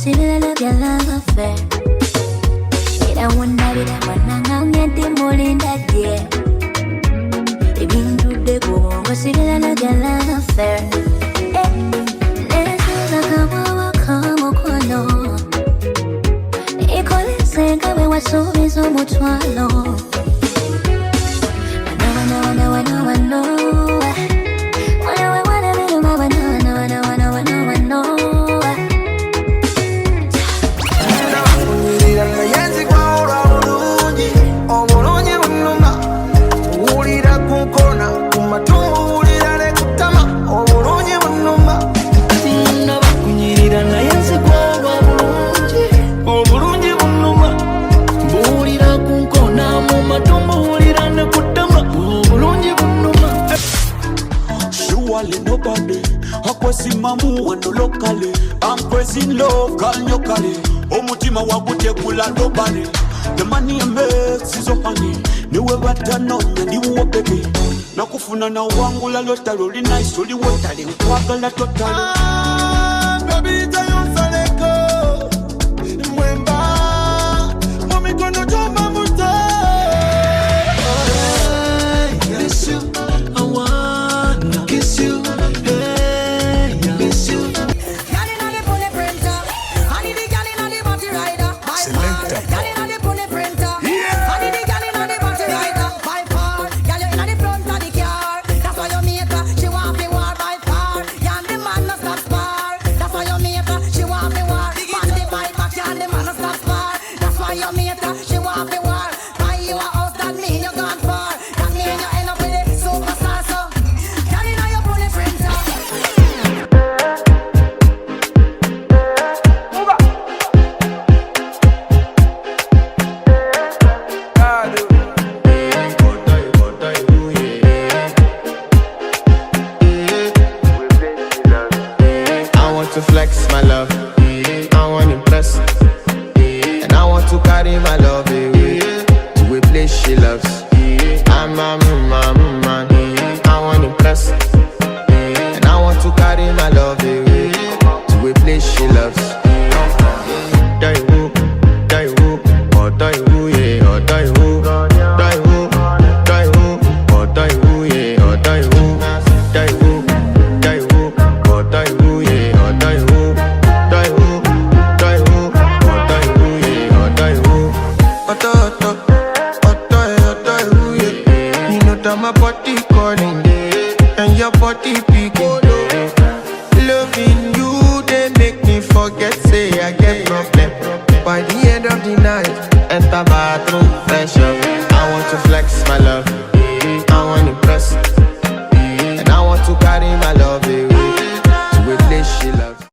Sibila love your love affair. Ira wunda bila wananga ngeti mulinda die. Ibindu de go sibila love your love affair. Nesuza kama wakamo kono. Ikole senga we wasubizo mutwalo. Nobody, Mamu and locally. I'm crazy in love, call nyokali. Omutima wabute kula nobody. The money I make is so honey. Niwe batano na niwe baby. Nakufuna na wangu la lotalo li nice uli wotali nkwaka la totalo. Baby tayo saleko. Mwemba. Mami kono joma muta. Kiss you, I wanna kiss you. Selector. To flex my love, I want to impress, and I want to carry my love away to a place she loves. I'm a man, I want to impress, and I want to carry my love away to a place she loves. Die woo, oh die woo, yeah, oh die woo, die woo, oh die woo, yeah, oh die woo, die woo, oh die woo, yeah. My body calling and your body picking. Loving you